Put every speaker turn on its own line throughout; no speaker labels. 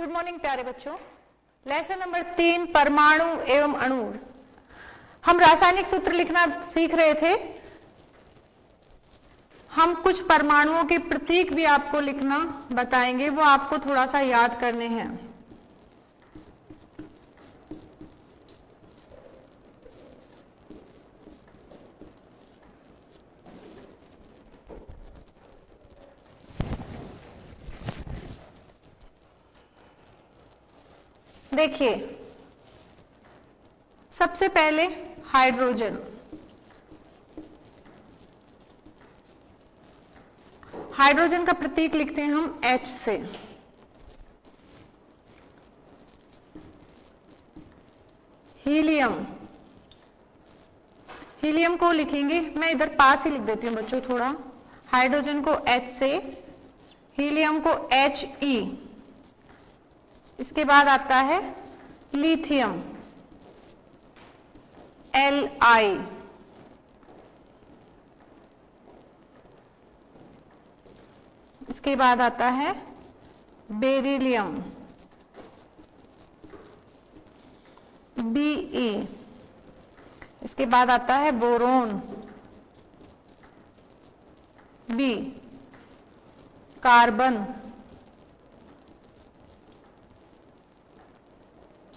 Good morning प्यारे बच्चों। Lesson number 3 परमाणु एवं अणु। हम रासायनिक सूत्र लिखना सीख रहे थे। हम कुछ परमाणुओं के प्रतीक भी आपको लिखना बताएंगे, वो आपको थोड़ा सा याद करने हैं। देखिए, सबसे पहले हाइड्रोजन। हाइड्रोजन का प्रतीक लिखते हैं हम H से। हीलियम, हीलियम को लिखेंगे, मैं इधर पास ही लिख देती हूं बच्चों थोड़ा। हाइड्रोजन को H से, हीलियम को He। इसके बाद आता है लिथियम, Li। इसके बाद आता है बेरिलियम, Be। इसके बाद आता है boron, B। Carbon,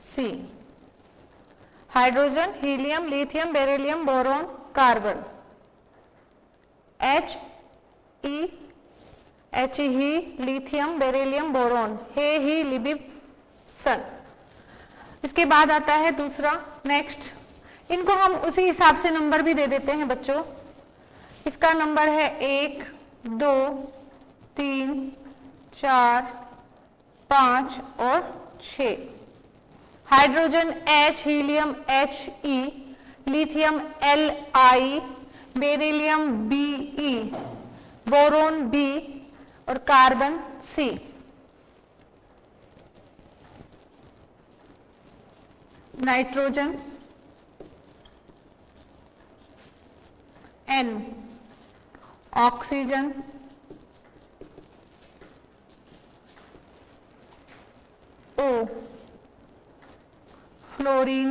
C। Hydrogen, helium, lithium, beryllium, boron, carbon. He, lithium, beryllium, boron, ही, लिबिब, सन। इसके बाद आता है दूसरा, नेक्स्ट। इनको हम उसी हिसाब से नंबर भी दे देते हैं बच्चों। इसका नंबर है 1, 2, 3, 4, 5 और 6। Hydrogen H, helium He, lithium Li, beryllium Be, boron B और carbon C। Nitrogen N, oxygen O, fluorine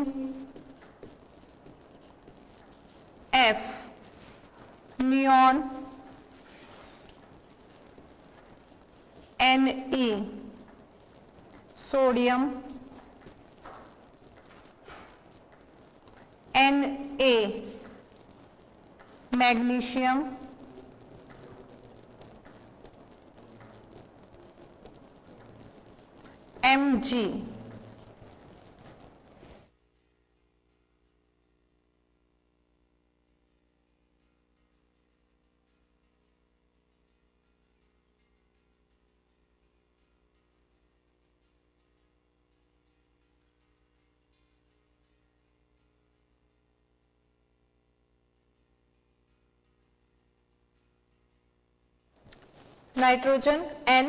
F, neon Ne, sodium Na, magnesium Mg। Nitrogen N,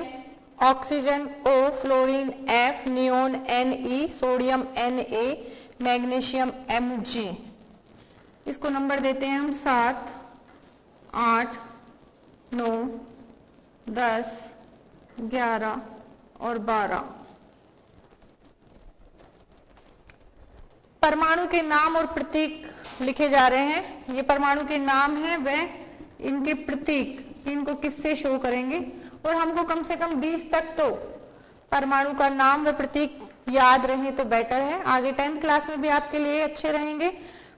oxygen O, fluorine F, neon Ne, sodium Na, magnesium Mg। इसको number देते हैं हम 7, 8, 9, 10, 11 और 12। परमाणु के नाम और प्रतीक लिखे जा रहे हैं। ये परमाणु के नाम हैं, वह इनके प्रतीक, इनको किससे शो करेंगे। और हमको कम से कम 20 तक तो परमाणु का नाम व प्रतीक याद रहे तो बेटर है। आगे 10th क्लास में भी आपके लिए अच्छे रहेंगे,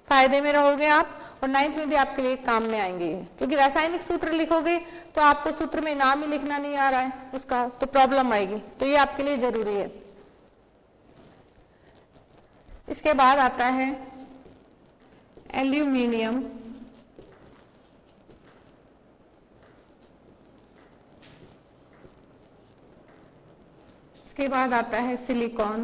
फायदे में रहोगे आप, और 9th में भी आपके लिए काम में आएंगे। क्योंकि रासायनिक सूत्र लिखोगे तो आपको सूत्र में नाम ही लिखना नहीं आ रहा है उसका, तो प्रॉब्लम आएगी। तो ये आपके लिए जरूरी है। इसके बाद आता है एल्यूमिनियम, इसके बाद आता है सिलिकॉन,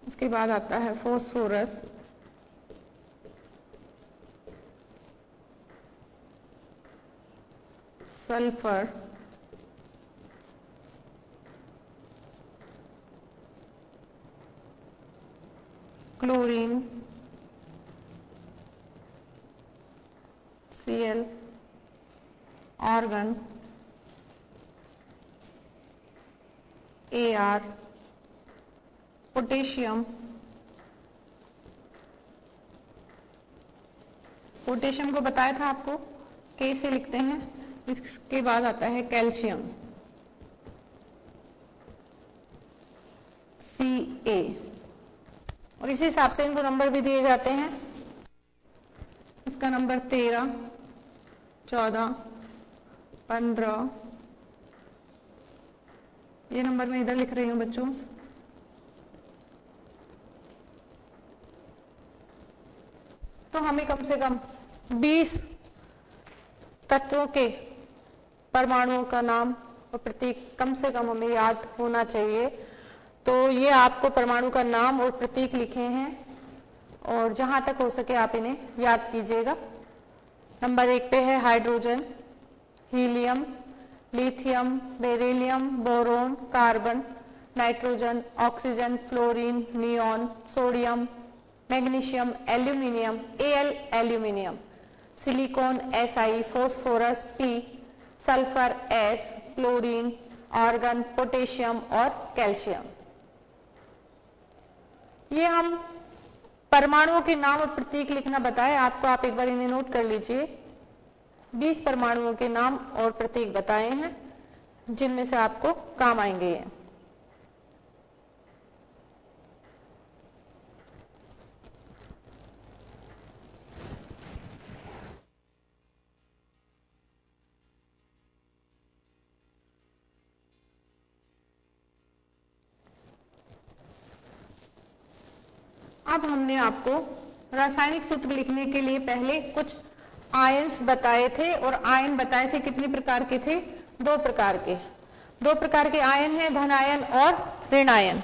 उसके बाद आता है phosphorus, sulphur, chlorine, Cl, organ, Ar, potassium, potassium को बताया था आपको K से लिखते हैं। इसके बाद आता है कैल्शियम, Ca, और इसी हिसाब से इनको नंबर भी दिए जाते हैं। इसका नंबर 13, 14, 15, ये नंबर मैं इधर लिख रही हूं बच्चों। तो हमें कम से कम 20 तत्वों के परमाणुओं का नाम और प्रतीक कम से कम हमें याद होना चाहिए। तो ये आपको परमाणु का नाम और प्रतीक लिखे हैं और जहां तक हो सके आप इन्हें याद कीजिएगा। नंबर 1 पे है hydrogen, helium, lithium, beryllium, boron, carbon, nitrogen, oxygen, fluorine, neon, sodium, magnesium, aluminium, Al aluminium, silicon Si, phosphorus P, sulphur S, chlorine, argon, potassium और कैल्शियम। ये हम परमाणुओं के नाम और प्रतीक लिखना बताए आपको, आप एक बार इन्हें नोट कर लीजिए। 20 परमाणुओं के नाम और प्रतीक बताए हैं जिनमें से आपको काम आएंगे ये। अब हमने आपको रासायनिक सूत्र लिखने के लिए पहले कुछ आयन्स बताए थे और आयन बताए थे कितने प्रकार के थे? 2 प्रकार के। 2 प्रकार के आयन हैं, धनायन और ऋणायन।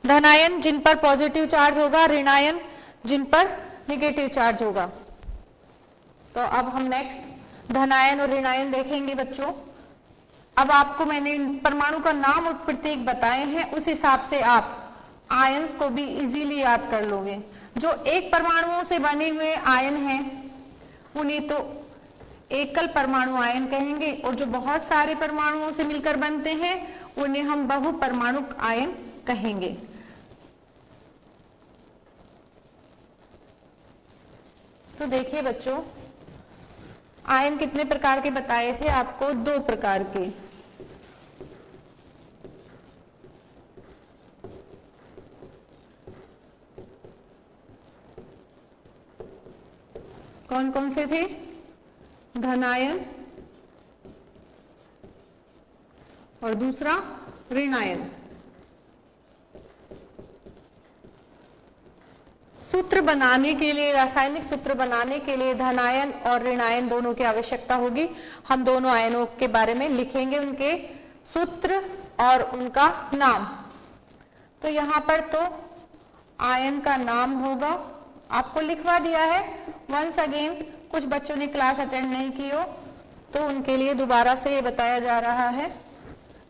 धनायन जिन पर पॉजिटिव चार्ज होगा, ऋणायन जिन पर नेगेटिव चार्ज होगा। तो अब हम नेक्स्ट धनायन और ऋणायन देखेंगे बच्चों। अब आपको मैंने परमाणु का नाम और प्रतीक बताए हैं, उस हिसाब से आप आयन्स को भी इजीली याद कर लोगे। जो एक परमाणुओं से बने हुए आयन हैं उन्हें तो एकल परमाणु आयन कहेंगे, और जो बहुत सारे परमाणुओं से मिलकर बनते हैं उन्हें हम बहुपरमाणुक आयन कहेंगे। तो देखिए बच्चों, आयन कितने प्रकार के बताए थे आपको? 2 प्रकार के। कौन कौन से थे? धनायन और दूसरा ऋणायन। सूत्र बनाने के लिए, रासायनिक सूत्र बनाने के लिए धनायन और ऋणायन दोनों की आवश्यकता होगी। हम दोनों आयनों के बारे में लिखेंगे, उनके सूत्र और उनका नाम। तो यहां पर तो आयन का नाम होगा, आपको लिखवा दिया है। वंस अगेन, कुछ बच्चों ने क्लास अटेंड नहीं की हो तो उनके लिए दोबारा से ये बताया जा रहा है।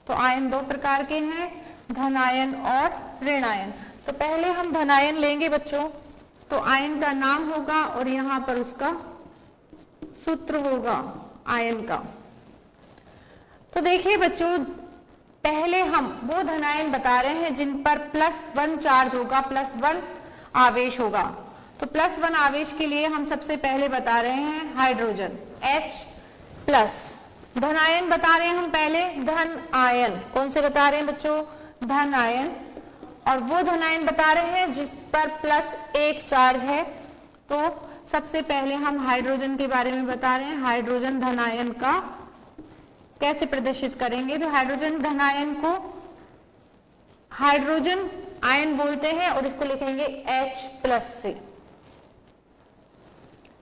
तो आयन 2 प्रकार के हैं, धनायन और ऋणायन। तो पहले हम धनायन लेंगे बच्चों। तो आयन का नाम होगा और यहां पर उसका सूत्र होगा आयन का। तो देखिए बच्चों, पहले हम वो धनायन बता रहे हैं जिन पर +1 चार्ज होगा, +1 आवेश होगा। तो +1 आवेश के लिए हम सबसे पहले बता रहे हैं हाइड्रोजन, H+। धनायन बता रहे हैं हम पहले धन आयन। कौन से बता रहे हैं बच्चों? धन आयन। और वो धनायन बता रहे हैं जिस पर +1 चार्ज है। तो सबसे पहले हम हाइड्रोजन के बारे में बता रहे हैं। हाइड्रोजन धनायन का कैसे प्रदर्शित करेंगे? तो हाइड्रोजन धनायन को हाइड्रोजन आयन बोलते हैं और इसको लिखेंगे H+ से।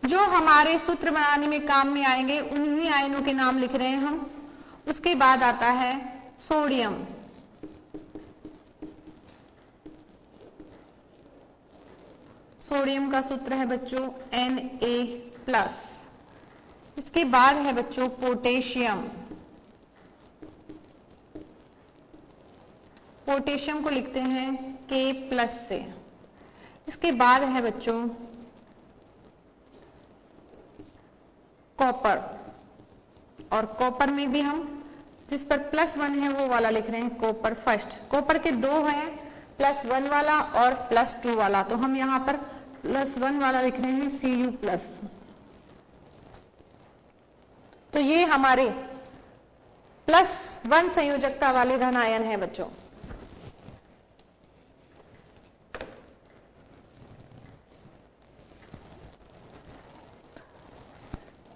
जो हमारे सूत्र बनाने में काम में आएंगे उन्हीं आयनों के नाम लिख रहे हैं हम। उसके बाद आता है सोडियम। सोडियम का सूत्र है बच्चों Na+। इसके बाद है बच्चों पोटेशियम। पोटेशियम को लिखते हैं K+ से। इसके बाद है बच्चों कॉपर। और कॉपर में भी हम जिस पर +1 है वो वाला लिख रहे हैं कॉपर फर्स्ट। कॉपर के दो हैं, +1 वाला और +2 वाला, तो हम यहाँ पर +1 वाला लिख रहे हैं Cu+। तो ये हमारे +1 संयोजकता वाले धन आयन है बच्चों।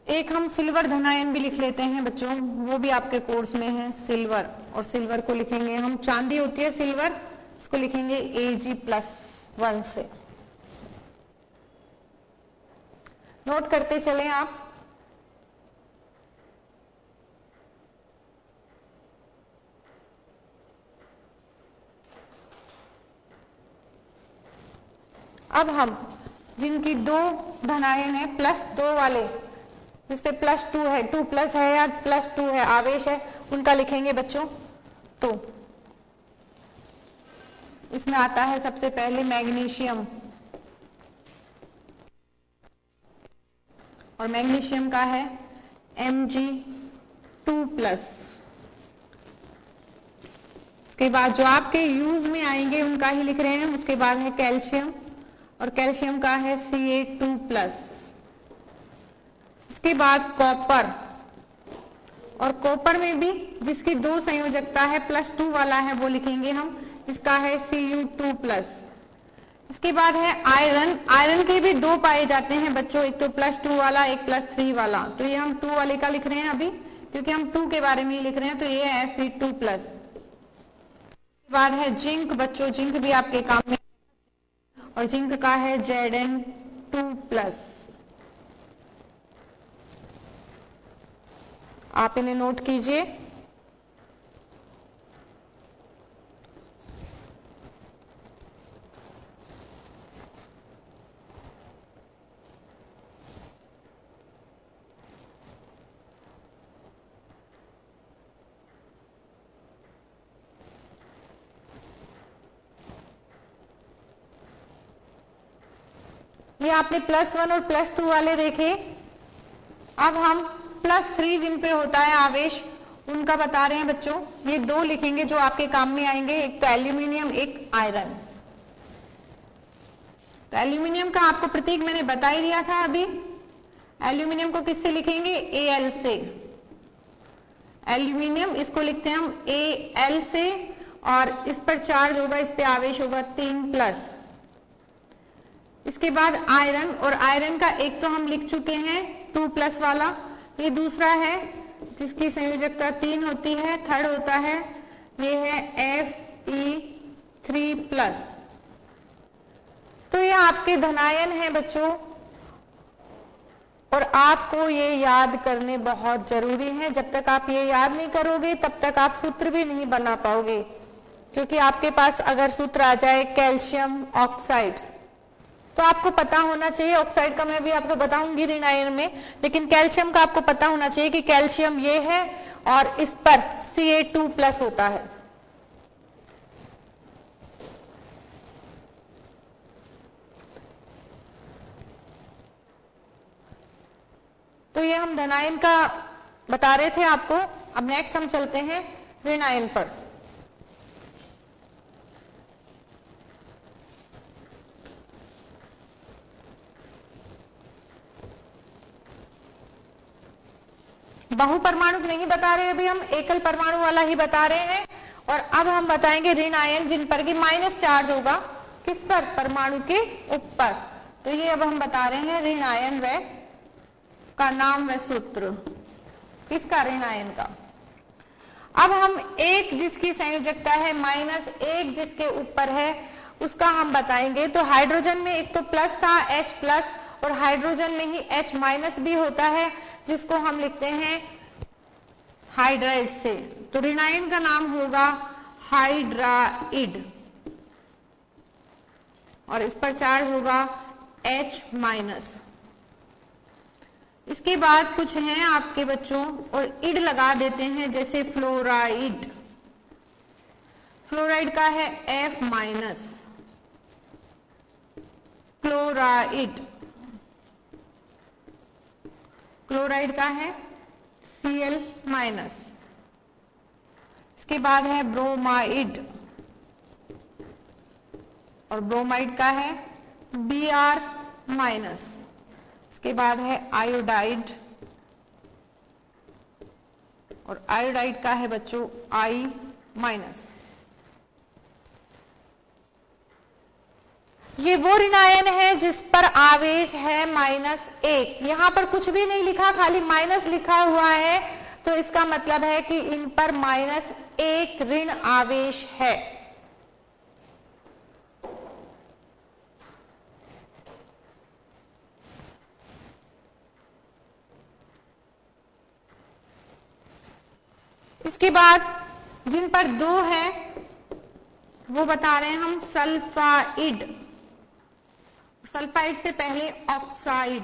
एक हम सिल्वर धनायन भी लिख लेते हैं बच्चों, वो भी आपके कोर्स में है सिल्वर, और सिल्वर को लिखेंगे हम, चांदी होती है सिल्वर, इसको लिखेंगे Ag+1 से। नोट करते चलें आप। अब हम जिनकी दो धनायन है +2 वाले, जिसपे +2 है, 2+ है या +2 है आवेश है, उनका लिखेंगे बच्चों। तो इसमें आता है सबसे पहले मैग्नीशियम, और मैग्नीशियम का है Mg2+। उसके बाद जो आपके यूज में आएंगे उनका ही लिख रहे हैं। उसके बाद है कैल्शियम, और कैल्शियम का है Ca2+। उसके बाद कॉपर, और कॉपर में भी जिसकी दो संयोजकता है +2 वाला है वो लिखेंगे हम, इसका है Cu2+। इसके बाद है आयरन, आयरन के भी दो पाए जाते हैं बच्चों, एक तो +2 वाला, एक +3 वाला, तो ये हम 2 वाले का लिख रहे हैं अभी, क्योंकि हम 2 के बारे में ही लिख रहे हैं, तो ये है Fe2+। इसके बाद है जिंक बच्चों, जिंक भी आपके काम में, और जिंक का है Zn2+। आप इन्हें नोट कीजिए। ये आपने +1 और +2 वाले देखे। अब हम +3 जिन पे होता है आवेश, उनका बता रहे हैं बच्चों। ये दो लिखेंगे जो आपके काम में आएंगे, एक तो एल्यूमिनियम, एक आयरन। तो एल्यूमिनियम का आपको प्रतीक मैंने बता ही दिया था अभी। एल्यूमिनियम को किससे लिखेंगे? Al से। एल्यूमिनियम इसको लिखते हैं हम Al से, और इस पर चार्ज होगा, इस पे आवेश होगा 3+। इसके बाद आयरन, और आयरन का एक तो हम लिख चुके हैं 2+ वाला, ये दूसरा है जिसकी संयोजकता 3 होती है, थर्ड होता है, ये है Fe3+। तो ये आपके धनायन है बच्चों, और आपको ये याद करने बहुत जरूरी है। जब तक आप ये याद नहीं करोगे तब तक आप सूत्र भी नहीं बना पाओगे, क्योंकि आपके पास अगर सूत्र आ जाए कैल्शियम ऑक्साइड, तो आपको पता होना चाहिए, ऑक्साइड का मैं भी आपको बताऊंगी ऋण आयन में, लेकिन कैल्शियम का आपको पता होना चाहिए कि कैल्शियम ये है और इस पर Ca2+ होता है। तो ये हम धनायन का बता रहे थे आपको। अब नेक्स्ट हम चलते हैं ऋण आयन पर। बहुपरमाणुक नहीं बता रहे, अभी हम एकल परमाणु वाला ही बता रहे हैं। और अब हम बताएंगे ऋण आयन जिन पर कि माइनस चार्ज होगा, किस पर? परमाणु के ऊपर। तो ये अब हम बता रहे हैं ऋण आयन व का नाम व सूत्र। किसका? ऋण आयन का। अब हम एक जिसकी संयोजकता है -1 जिसके ऊपर है उसका हम बताएंगे। तो हाइड्रोजन में एक तो प्लस था H+, और हाइड्रोजन में ही H- भी होता है, जिसको हम लिखते हैं हाइड्राइड से। तो ऋण आयन का नाम होगा हाइड्राइड, और इस पर चार्ज होगा H-। इसके बाद कुछ हैं आपके बच्चों, और इड लगा देते हैं, जैसे फ्लोराइड। फ्लोराइड का है F-। क्लोराइड, क्लोराइड का है Cl माइनस। इसके बाद है ब्रोमाइड, और ब्रोमाइड का है Br माइनस। इसके बाद है आयोडाइड, और आयोडाइड का है बच्चों I माइनस। ये वो ऋण आयन है जिस पर आवेश है -1। यहां पर कुछ भी नहीं लिखा, खाली माइनस लिखा हुआ है, तो इसका मतलब है कि इन पर -1 ऋण आवेश है। इसके बाद जिन पर 2 है वो बता रहे हैं हम सल्फाइड। सल्फाइड से पहले ऑक्साइड,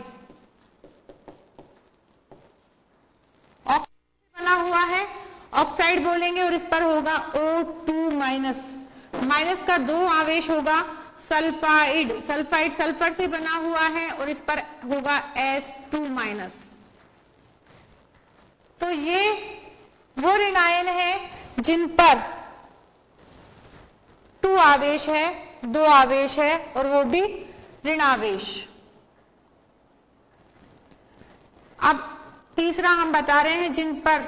ऑक्साइड बना हुआ है, ऑक्साइड बोलेंगे, और इस पर होगा O2 माइनस। माइनस का 2 आवेश होगा। सल्फाइड, सल्फाइड सल्फर से बना हुआ है, और इस पर होगा S2 माइनस। तो ये वो ऋण आयन है जिन पर 2 आवेश है, 2 आवेश है, और वो भी ऋण आवेश। अब तीसरा हम बता रहे हैं जिन पर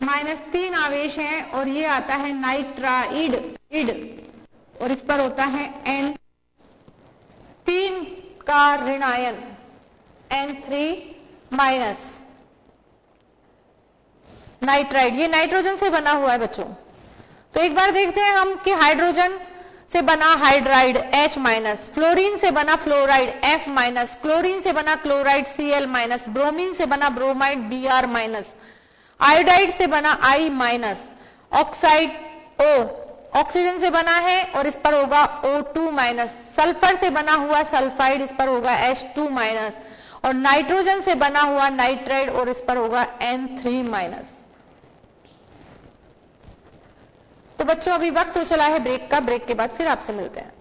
-3 आवेश है, और ये आता है नाइट्राइड, और इस पर होता है N3 का ऋण आयन N3 माइनस। नाइट्राइड ये नाइट्रोजन से बना हुआ है बच्चों। तो एक बार देखते हैं हम कि हाइड्रोजन से बना हाइड्राइड H माइनस, फ्लोरीन से बना फ्लोराइड F माइनस, क्लोरीन से बना क्लोराइड Cl माइनस, ब्रोमीन से बना ब्रोमाइड Br माइनस, आयोडाइड से बना I minus, oxide O oxygen से बना है, और इस पर होगा O2 माइनस, सल्फर से बना हुआ सल्फाइड, इस पर होगा H2 माइनस, और नाइट्रोजन से बना हुआ नाइट्राइड, और इस पर होगा N3 माइनस। तो बच्चों अभी वक्त हो चला है ब्रेक का, ब्रेक के बाद फिर आपसे मिलते हैं।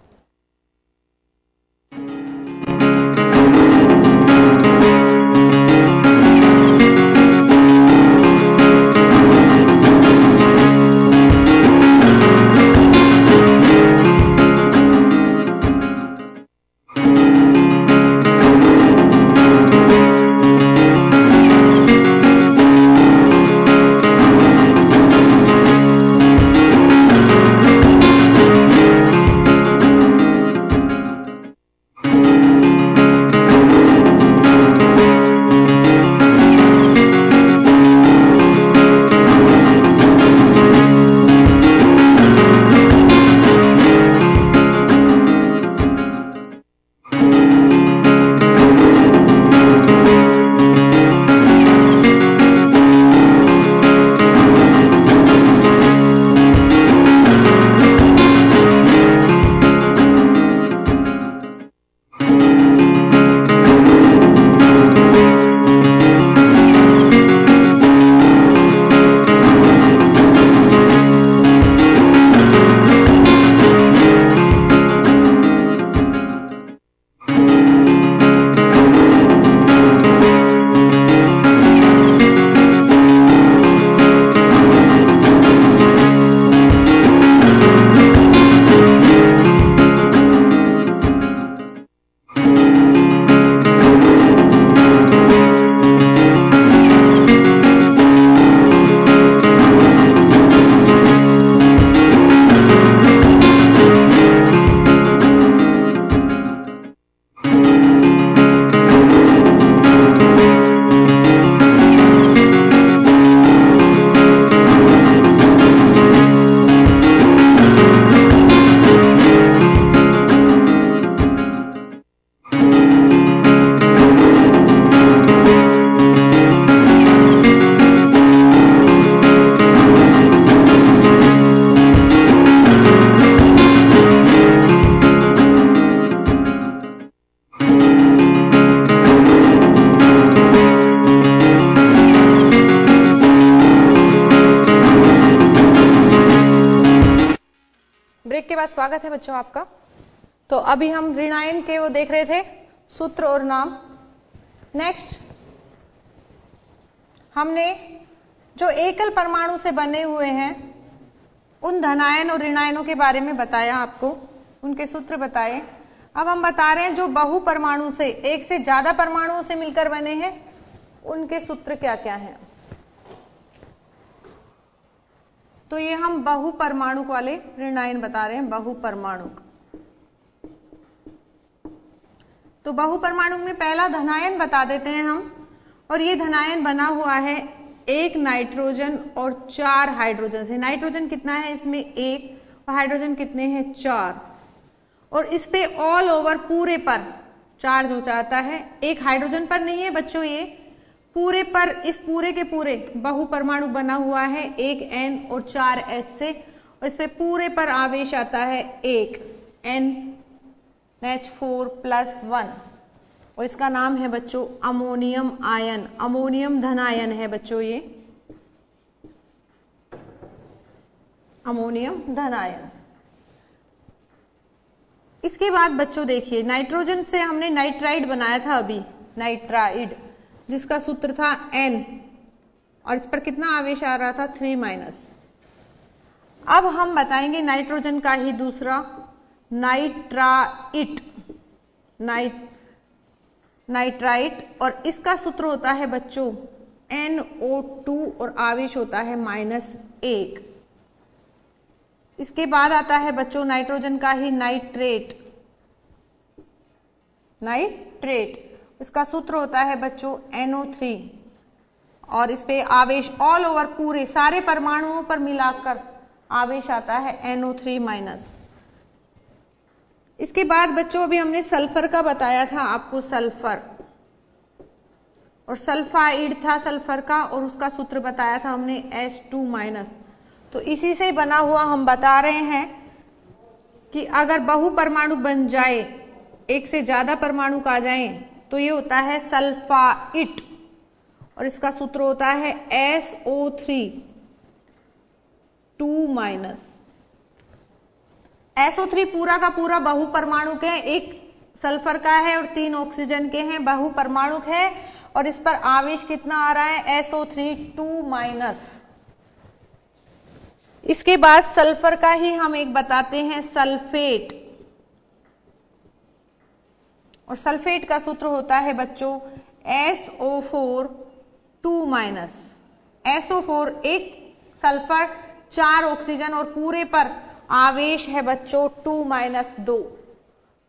ब्रेक के बाद स्वागत है बच्चों आपका। तो अभी हम ऋण आयन के वो देख रहे थे सूत्र और नाम। नेक्स्ट हमने जो एकल परमाणु से बने हुए हैं उन धनायन और ऋणायनों के बारे में बताया आपको, उनके सूत्र बताए। अब हम बता रहे हैं जो बहु परमाणु से, एक से ज्यादा परमाणुओं से मिलकर बने हैं, उनके सूत्र क्या क्या हैं। तो ये हम बहु परमाणु वाले ऋणायन बता रहे हैं, बहु परमाणु। तो बहु परमाणु में पहला धनायन बता देते हैं हम, और ये धनायन बना हुआ है एक नाइट्रोजन और 4 हाइड्रोजन से। नाइट्रोजन कितना है इसमें 1 और हाइड्रोजन कितने हैं 4, और इस पे ऑल ओवर पूरे पर चार्ज हो जाता है। एक हाइड्रोजन पर नहीं है बच्चों, ये पूरे पर, इस पूरे के पूरे बहु परमाणु बना हुआ है 1 N और 4 H से, और इस पे पूरे पर आवेश आता है 1 NH4+1, और इसका नाम है बच्चों अमोनियम आयन। अमोनियम धनायन है बच्चों ये, अमोनियम धनायन। इसके बाद बच्चों देखिए, नाइट्रोजन से हमने नाइट्राइड बनाया था अभी, नाइट्राइड, जिसका सूत्र था N, और इस पर कितना आवेश आ रहा था 3-। अब हम बताएंगे नाइट्रोजन का ही दूसरा नाइट्राइट, नाइट्राइट, और इसका सूत्र होता है बच्चों NO2 और आवेश होता है -1। इसके बाद आता है बच्चों नाइट्रोजन का ही नाइट्रेट, नाइट्रेट, इसका सूत्र होता है बच्चों NO3, और इस पे आवेश ऑल ओवर पूरे सारे परमाणुओं पर मिलाकर आवेश आता है NO3-। इसके बाद बच्चों अभी हमने सल्फर का बताया था आपको, सल्फर, और सल्फाइड था सल्फर का, और उसका सूत्र बताया था हमने H2-। तो इसी से बना हुआ हम बता रहे हैं कि अगर बहु परमाणु बन जाए, एक से ज्यादा परमाणु आ जाए, तो ये होता है सल्फाइट, और इसका सूत्र होता है SO3(2-). SO3 पूरा का पूरा बहु परमाणु के, एक सल्फर का है और 3 ऑक्सीजन के हैं, बहु परमाणु है, और इस पर आवेश कितना आ रहा है SO3(2-). इसके बाद सल्फर का ही हम एक बताते हैं सल्फेट, और सल्फेट का सूत्र होता है बच्चों SO4(2-). SO4 एक सल्फर 4 ऑक्सीजन और पूरे पर आवेश है बच्चों 2-2,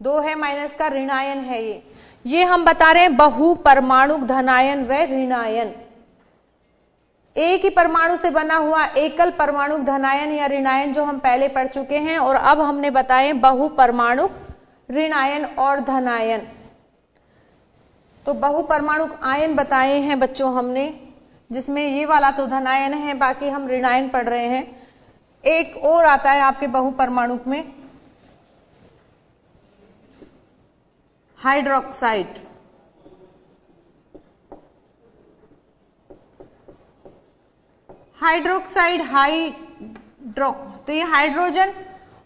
2 है माइनस का, ऋणायन है ये हम बता रहे हैं बहु परमाणु धनायन व ऋणायन। एक ही परमाणु से बना हुआ एकल परमाणु धनायन या ऋणायन जो हम पहले पढ़ चुके हैं, और अब हमने बताए बहु परमाणु ऋणायन और धनायन। तो बहु परमाणु आयन बताए हैं बच्चों हमने, जिसमें ये वाला तो धनायन है, बाकी हम ऋणायन पढ़ रहे हैं। एक और आता है आपके बहु परमाणु में हाइड्रोक्साइड। हाइड्रोक्साइड तो ये हाइड्रोजन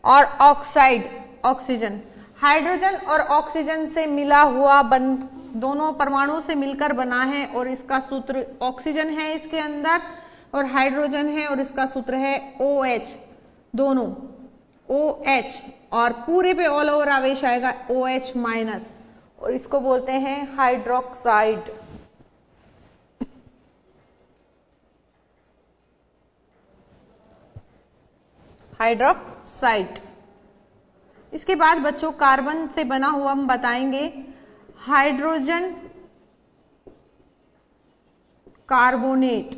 और ऑक्साइड ऑक्सीजन, हाइड्रोजन और ऑक्सीजन से मिला हुआ दोनों परमाणुओं से मिलकर बना है, और इसका सूत्र ऑक्सीजन है इसके अंदर और हाइड्रोजन है, और इसका सूत्र है OH, दोनों OH, और पूरे पे ऑल ओवर आवेश आएगा OH-, और इसको बोलते हैं हाइड्रोक्साइड। हाइड्रोक्साइड। इसके बाद बच्चों कार्बन से बना हुआ हम बताएंगे हाइड्रोजन कार्बोनेट।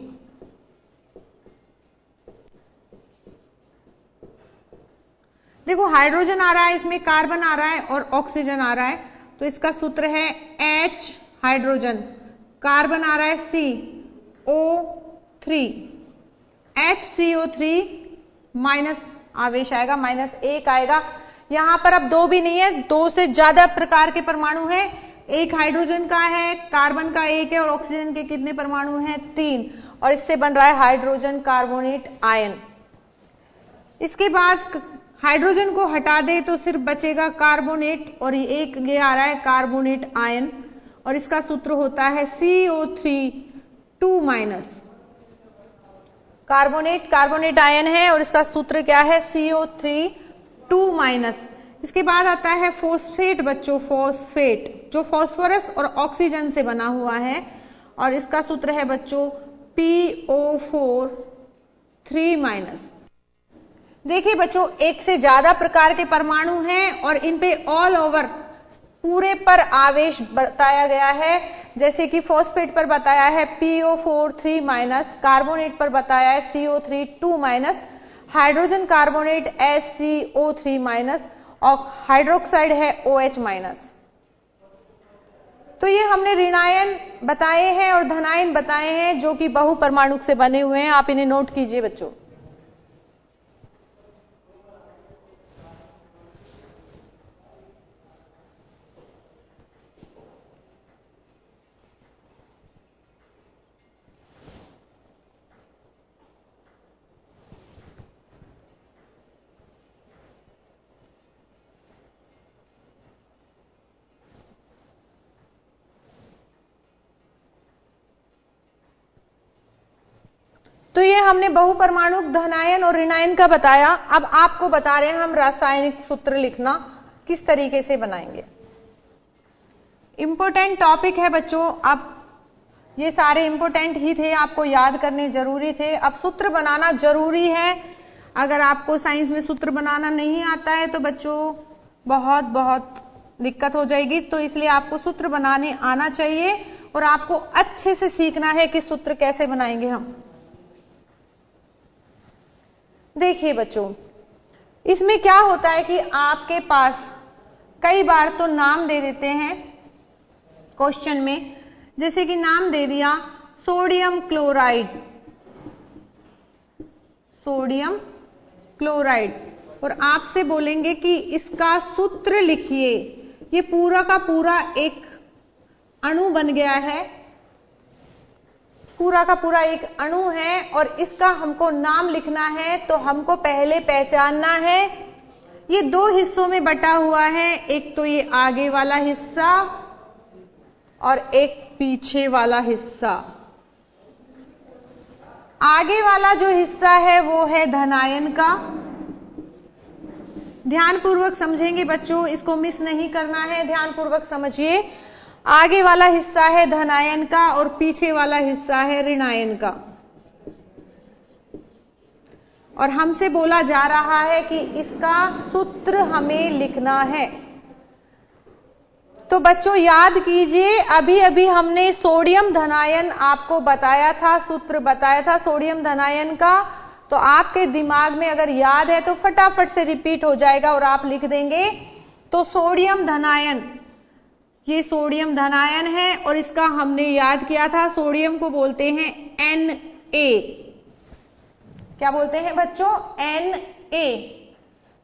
देखो हाइड्रोजन आ रहा है, इसमें कार्बन आ रहा है और ऑक्सीजन आ रहा है, तो इसका सूत्र है H हाइड्रोजन, कार्बन आ रहा है CO3, HCO3 माइनस आवेश आएगा, -1 आएगा। यहां पर अब 2 भी नहीं है, 2 से ज्यादा प्रकार के परमाणु हैं, एक हाइड्रोजन का है, कार्बन का 1 है, और ऑक्सीजन के कितने परमाणु हैं 3, और इससे बन रहा है हाइड्रोजन कार्बोनेट आयन। इसके बाद हाइड्रोजन को हटा दे तो सिर्फ बचेगा कार्बोनेट, और एक ये आ रहा है कार्बोनेट आयन, और इसका सूत्र होता है CO3 2- कार्बोनेट आयन है और इसका सूत्र क्या है, CO3 2-। इसके बाद आता है फॉस्फेट बच्चों, फॉस्फेट जो फॉस्फोरस और ऑक्सीजन से बना हुआ है और इसका सूत्र है बच्चों PO4 3-। देखिए बच्चों, एक से ज्यादा प्रकार के परमाणु हैं और इन पे ऑल ओवर पूरे पर आवेश बताया गया है। जैसे कि फॉस्फेट पर बताया है PO4 3-, कार्बोनेट पर बताया है CO3 2-, हाइड्रोजन कार्बोनेट HCO3- और हाइड्रोक्साइड है OH-। तो ये हमने ऋणायन बताए हैं और धनायन बताए हैं जो कि बहु परमाणु से बने हुए हैं। आप इन्हें नोट कीजिए बच्चों। तो ये हमने बहुपरमाणु धनायन और ऋणायन का बताया। अब आपको बता रहे हैं हम रासायनिक सूत्र लिखना किस तरीके से बनाएंगे। इंपॉर्टेंट टॉपिक है बच्चों। अब ये सारे इंपॉर्टेंट ही थे, आपको याद करने जरूरी थे। अब सूत्र बनाना जरूरी है। अगर आपको साइंस में सूत्र बनाना नहीं आता है तो बच्चों बहुत दिक्कत हो जाएगी। तो इसलिए आपको सूत्र बनाने आना चाहिए और आपको अच्छे से सीखना है कि सूत्र कैसे बनाएंगे हम। देखिए बच्चों, इसमें क्या होता है कि आपके पास कई बार तो नाम दे देते हैं क्वेश्चन में। जैसे कि नाम दे दिया सोडियम क्लोराइड और आपसे बोलेंगे कि इसका सूत्र लिखिए। ये पूरा का पूरा एक अणु बन गया है, पूरा का पूरा एक अणु है और इसका हमको नाम लिखना है। तो हमको पहले पहचानना है ये दो हिस्सों में बटा हुआ है। एक तो ये आगे वाला हिस्सा और एक पीछे वाला हिस्सा। आगे वाला जो हिस्सा है वो है धनायन का। ध्यानपूर्वक समझेंगे बच्चों, इसको मिस नहीं करना है, ध्यानपूर्वक समझिए। आगे वाला हिस्सा है धनायन का और पीछे वाला हिस्सा है ऋणायन का। और हमसे बोला जा रहा है कि इसका सूत्र हमें लिखना है। तो बच्चों याद कीजिए, अभी अभी हमने सोडियम धनायन आपको बताया था, सूत्र बताया था सोडियम धनायन का। तो आपके दिमाग में अगर याद है तो फटाफट से रिपीट हो जाएगा और आप लिख देंगे। तो सोडियम धनायन, ये सोडियम धनायन है और इसका हमने याद किया था, सोडियम को बोलते हैं Na। क्या बोलते हैं बच्चों? Na।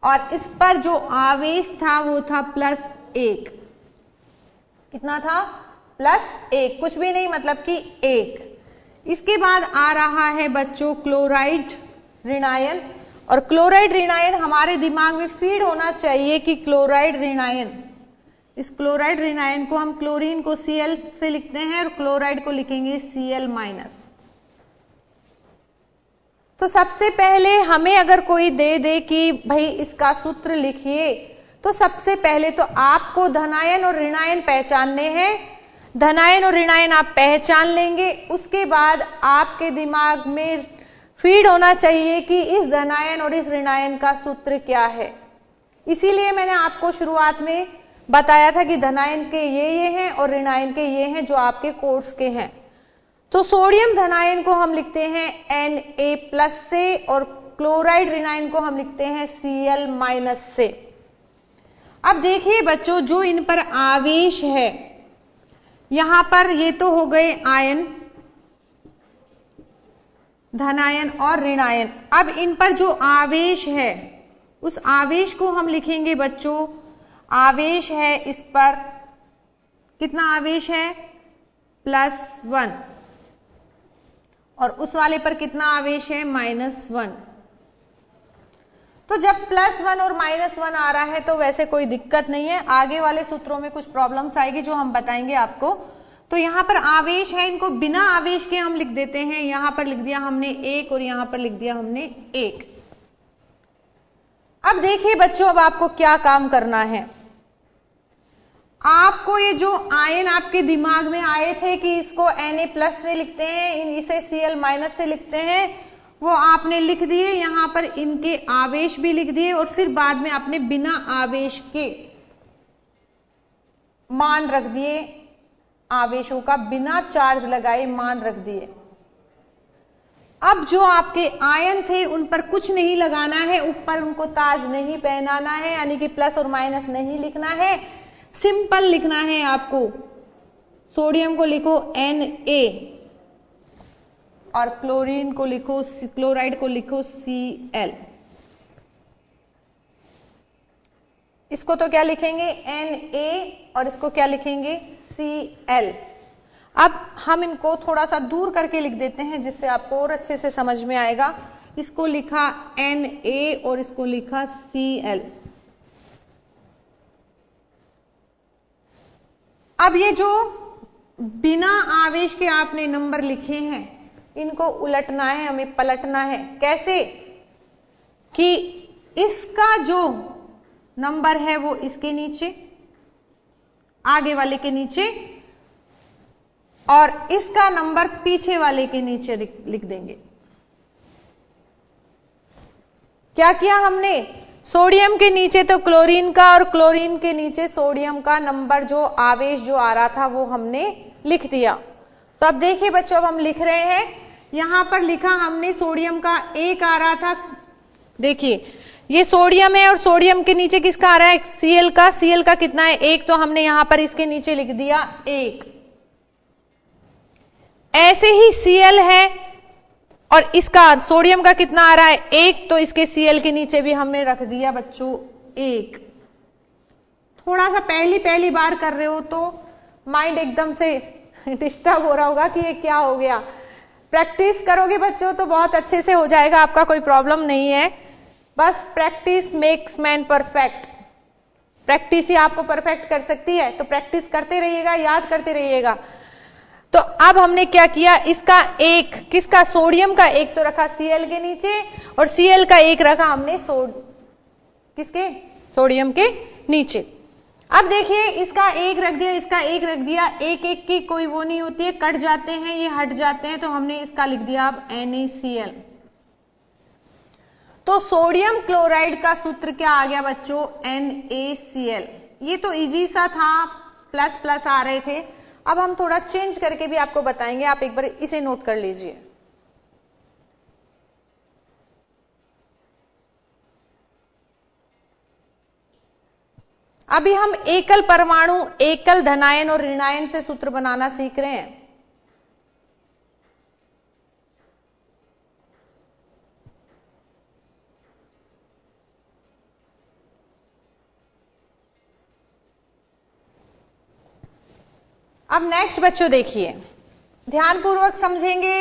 और इस पर जो आवेश था वो था +1। कितना था? +1, कुछ भी नहीं, मतलब कि 1। इसके बाद आ रहा है बच्चों क्लोराइड ऋणायन। और क्लोराइड ऋणायन हमारे दिमाग में फीड होना चाहिए कि क्लोराइड ऋणायन, इस क्लोराइड ऋणायन को हम क्लोरीन को Cl से लिखते हैं और क्लोराइड को लिखेंगे Cl-। तो सबसे पहले हमें अगर कोई दे दे कि भाई इसका सूत्र लिखिए, तो सबसे पहले तो आपको धनायन और ऋणायन पहचानने हैं। धनायन और ऋणायन आप पहचान लेंगे, उसके बाद आपके दिमाग में फीड होना चाहिए कि इस धनायन और इस ऋणायन का सूत्र क्या है। इसीलिए मैंने आपको शुरुआत में बताया था कि धनायन के ये हैं और ऋणायन के ये हैं जो आपके कोर्स के हैं। तो सोडियम धनायन को हम लिखते हैं Na+ से और क्लोराइड ऋणायन को हम लिखते हैं Cl- से। अब देखिए बच्चों, जो इन पर आवेश है, यहां पर ये तो हो गए आयन, धनायन और ऋणायन। अब इन पर जो आवेश है उस आवेश को हम लिखेंगे बच्चों, आवेश है इस पर, कितना आवेश है? +1। और उस वाले पर कितना आवेश है? -1। तो जब +1 और -1 आ रहा है तो वैसे कोई दिक्कत नहीं है। आगे वाले सूत्रों में कुछ प्रॉब्लम्स आएगी जो हम बताएंगे आपको। तो यहां पर आवेश है, इनको बिना आवेश के हम लिख देते हैं। यहां पर लिख दिया हमने 1 और यहां पर लिख दिया हमने 1। अब देखिए बच्चों, अब आपको क्या काम करना है। आपको ये जो आयन आपके दिमाग में आए थे कि इसको Na+ से लिखते हैं, इसे Cl- से लिखते हैं, वो आपने लिख दिए। यहां पर इनके आवेश भी लिख दिए और फिर बाद में आपने बिना आवेश के मान रख दिए, आवेशों का बिना चार्ज लगाए मान रख दिए। अब जो आपके आयन थे उन पर कुछ नहीं लगाना है, ऊपर उनको ताज नहीं पहनाना है, यानी कि प्लस और माइनस नहीं लिखना है, सिंपल लिखना है आपको। सोडियम को लिखो Na और क्लोरीन को लिखो, क्लोराइड को लिखो Cl। इसको तो क्या लिखेंगे Na और इसको क्या लिखेंगे Cl। अब हम इनको थोड़ा सा दूर करके लिख देते हैं जिससे आपको और अच्छे से समझ में आएगा। इसको लिखा Na और इसको लिखा Cl। अब ये जो बिना आवेश के आपने नंबर लिखे हैं, इनको उलटना है, हमें पलटना है। कैसे कि इसका जो नंबर है वो इसके नीचे, आगे वाले के नीचे, और इसका नंबर पीछे वाले के नीचे लिख देंगे। क्या किया हमने? सोडियम के नीचे तो क्लोरीन का और क्लोरीन के नीचे सोडियम का नंबर, जो आवेश जो आ रहा था वो हमने लिख दिया। तो अब देखिए बच्चों, अब हम लिख रहे हैं। यहां पर लिखा हमने सोडियम का 1 आ रहा था। देखिए ये सोडियम है और सोडियम के नीचे किसका आ रहा है? Cl का। Cl का कितना है? 1। तो हमने यहां पर इसके नीचे लिख दिया 1। ऐसे ही Cl है और इसका सोडियम का कितना आ रहा है? 1। तो इसके Cl के नीचे भी हमने रख दिया बच्चों 1। थोड़ा सा पहली बार कर रहे हो तो माइंड एकदम से डिस्टर्ब हो रहा होगा कि ये क्या हो गया। प्रैक्टिस करोगे बच्चों तो बहुत अच्छे से हो जाएगा, आपका कोई प्रॉब्लम नहीं है। बस practice makes man perfect. Practice ही आपको परफेक्ट कर सकती है, तो प्रैक्टिस करते रहिएगा, याद करते रहिएगा। तो अब हमने क्या किया, इसका 1, किसका? सोडियम का 1 तो रखा Cl के नीचे और Cl का 1 रखा हमने किसके? सोडियम के नीचे। अब देखिए इसका 1 रख दिया, इसका 1 रख दिया, 1 की कोई वो नहीं होती है, कट जाते हैं, ये हट जाते हैं, तो हमने इसका लिख दिया अब NaCl। तो सोडियम क्लोराइड का सूत्र क्या आ गया बच्चों? NaCl। ये तो इजी सा था, प्लस प्लस आ रहे थे। अब हम थोड़ा चेंज करके भी आपको बताएंगे, आप एक बार इसे नोट कर लीजिए। अभी हम एकल परमाणु, एकल धनायन और ऋणायन से सूत्र बनाना सीख रहे हैं। अब नेक्स्ट बच्चों देखिए, ध्यानपूर्वक समझेंगे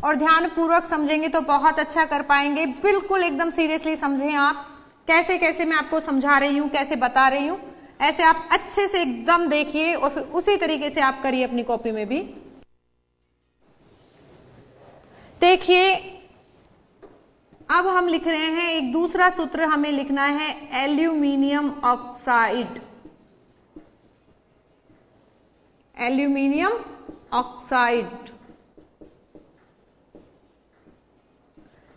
और ध्यानपूर्वक समझेंगे तो बहुत अच्छा कर पाएंगे। बिल्कुल एकदम सीरियसली समझें आप। कैसे कैसे मैं आपको समझा रही हूं, कैसे बता रही हूं, ऐसे आप अच्छे से एकदम देखिए और फिर उसी तरीके से आप करिए अपनी कॉपी में भी। देखिए अब हम लिख रहे हैं एक दूसरा सूत्र, हमें लिखना है एल्यूमिनियम ऑक्साइड। Aluminium oxide.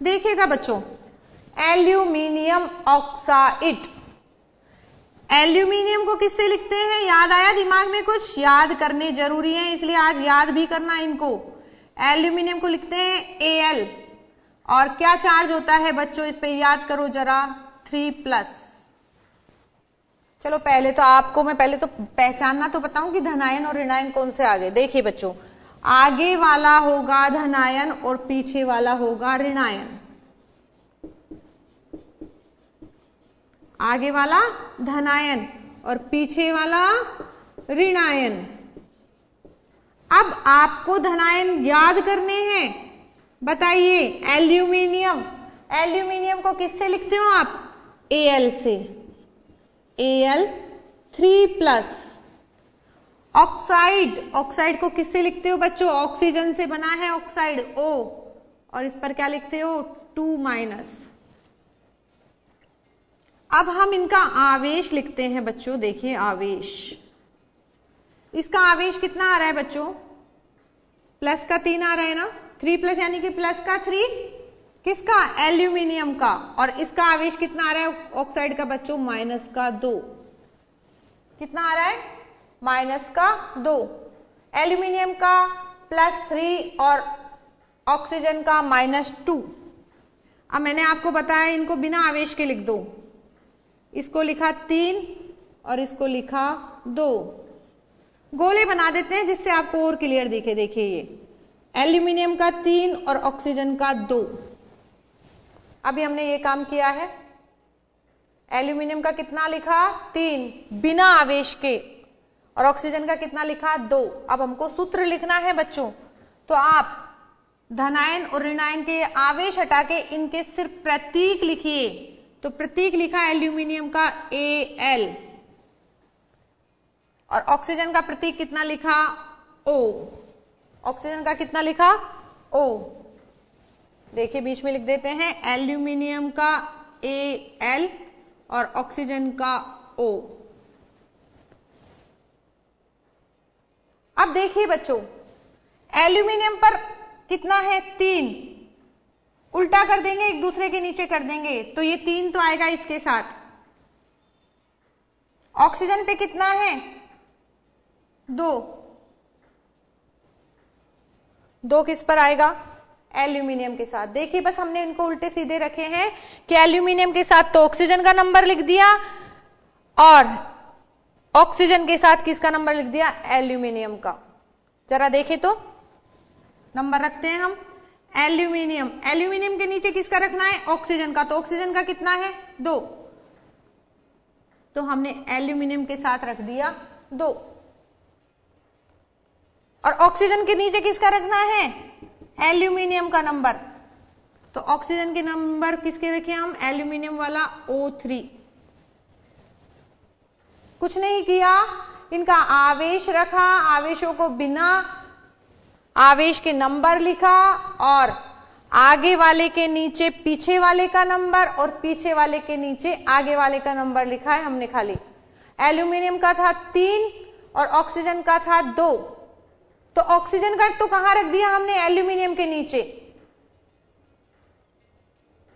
देखिएगा बच्चों, एल्यूमिनियम ऑक्साइड, एल्यूमिनियम को किससे लिखते हैं? याद आया दिमाग में? कुछ याद करने जरूरी है, इसलिए आज याद भी करना इनको। एल्यूमिनियम को लिखते हैं Al और क्या चार्ज होता है बच्चों, इस पे याद करो जरा, 3+। चलो पहले तो आपको मैं पहले तो पहचानना तो बताऊं कि धनायन और ऋणायन कौन से आगे। देखिए बच्चों, आगे वाला होगा धनायन और पीछे वाला होगा ऋणायन। आगे वाला धनायन और पीछे वाला ऋणायन। अब आपको धनायन याद करने हैं, बताइए। एल्यूमिनियम, एल्यूमिनियम को किससे लिखते हो आप? Al से, Al 3+। ऑक्साइड, ऑक्साइड को किससे लिखते हो बच्चों? ऑक्सीजन से बना है ऑक्साइड O, और इस पर क्या लिखते हो? 2-। अब हम इनका आवेश लिखते हैं बच्चों। देखिए आवेश, इसका आवेश कितना आ रहा है बच्चों? प्लस का 3 आ रहा है ना, 3+ यानी कि प्लस का 3 किसका? एल्यूमिनियम का। और इसका आवेश कितना आ रहा है ऑक्साइड का बच्चों? -2। कितना आ रहा है? -2। एल्यूमिनियम का +3 और ऑक्सीजन का -2। अब मैंने आपको बताया इनको बिना आवेश के लिख दो। इसको लिखा 3 और इसको लिखा 2। गोले बना देते हैं जिससे आपको और क्लियर दिखे। देखिए ये एल्यूमिनियम का 3 और ऑक्सीजन का 2। अभी हमने ये काम किया है। एल्यूमिनियम का कितना लिखा? 3 बिना आवेश के, और ऑक्सीजन का कितना लिखा? 2। अब हमको सूत्र लिखना है बच्चों, तो आप धनायन और ऋणायन के आवेश हटा के इनके सिर्फ प्रतीक लिखिए। तो प्रतीक लिखा एल्यूमिनियम का Al, और ऑक्सीजन का प्रतीक कितना लिखा? O। ऑक्सीजन का कितना लिखा? O। देखिए बीच में लिख देते हैं एल्यूमिनियम का Al और ऑक्सीजन का O। अब देखिए बच्चों, एल्यूमिनियम पर कितना है? 3। उल्टा कर देंगे, एक दूसरे के नीचे कर देंगे, तो ये 3 तो आएगा इसके साथ। ऑक्सीजन पे कितना है? 2। 2 किस पर आएगा? एल्यूमिनियम के साथ। देखिए बस हमने इनको उल्टे सीधे रखे हैं कि एल्यूमिनियम के साथ तो ऑक्सीजन का नंबर लिख दिया, और ऑक्सीजन के साथ किसका नंबर लिख दिया? एल्यूमिनियम का। जरा देखें तो नंबर रखते हैं हम। एल्यूमिनियम, एल्यूमिनियम के नीचे किसका रखना है? ऑक्सीजन का। तो ऑक्सीजन का कितना है? 2। तो हमने एल्यूमिनियम के साथ रख दिया 2। और ऑक्सीजन के नीचे किसका रखना है? एल्यूमिनियम का नंबर। तो ऑक्सीजन के नंबर किसके रखे हम? एल्यूमिनियम वाला O3। कुछ नहीं किया, इनका आवेश रखा, आवेशों को बिना आवेश के नंबर लिखा, और आगे वाले के नीचे पीछे वाले का नंबर, और पीछे वाले के नीचे आगे वाले का नंबर लिखा है हमने खाली। एल्यूमिनियम का था 3 और ऑक्सीजन का था 2। तो ऑक्सीजन का तो कहां रख दिया हमने? एल्यूमिनियम के नीचे।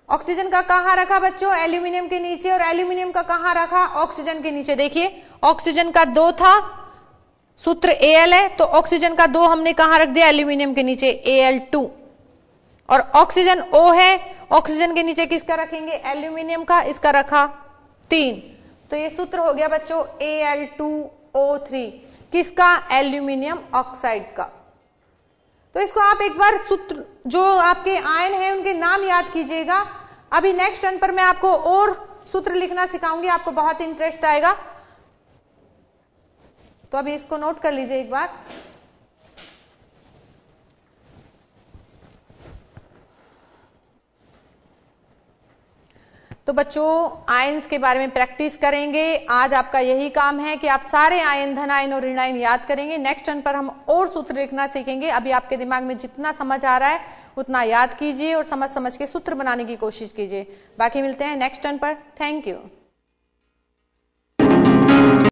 ऑक्सीजन का कहां रखा बच्चों? एल्यूमिनियम के नीचे। और एल्यूमिनियम का कहां रखा? ऑक्सीजन के नीचे। देखिए ऑक्सीजन का 2 था, सूत्र Al है, तो ऑक्सीजन का 2 हमने कहां रख दिया? एल्यूमिनियम के नीचे, Al2। और ऑक्सीजन O है, ऑक्सीजन के नीचे किसका रखेंगे? एल्यूमिनियम का। इसका रखा 3। तो ये सूत्र हो गया बच्चों Al2O3। किसका? एल्यूमिनियम ऑक्साइड का। तो इसको आप एक बार सूत्र, जो आपके आयन हैं उनके नाम याद कीजिएगा। अभी नेक्स्ट टर्न पर मैं आपको और सूत्र लिखना सिखाऊंगी, आपको बहुत इंटरेस्ट आएगा। तो अभी इसको नोट कर लीजिए एक बार। तो बच्चों आयन्स के बारे में प्रैक्टिस करेंगे। आज आपका यही काम है कि आप सारे आयन, धनायन और ऋणायन याद करेंगे। नेक्स्ट टर्न पर हम और सूत्र लिखना सीखेंगे। अभी आपके दिमाग में जितना समझ आ रहा है उतना याद कीजिए और समझ समझ के सूत्र बनाने की कोशिश कीजिए। बाकी मिलते हैं नेक्स्ट टर्न पर। Thank you.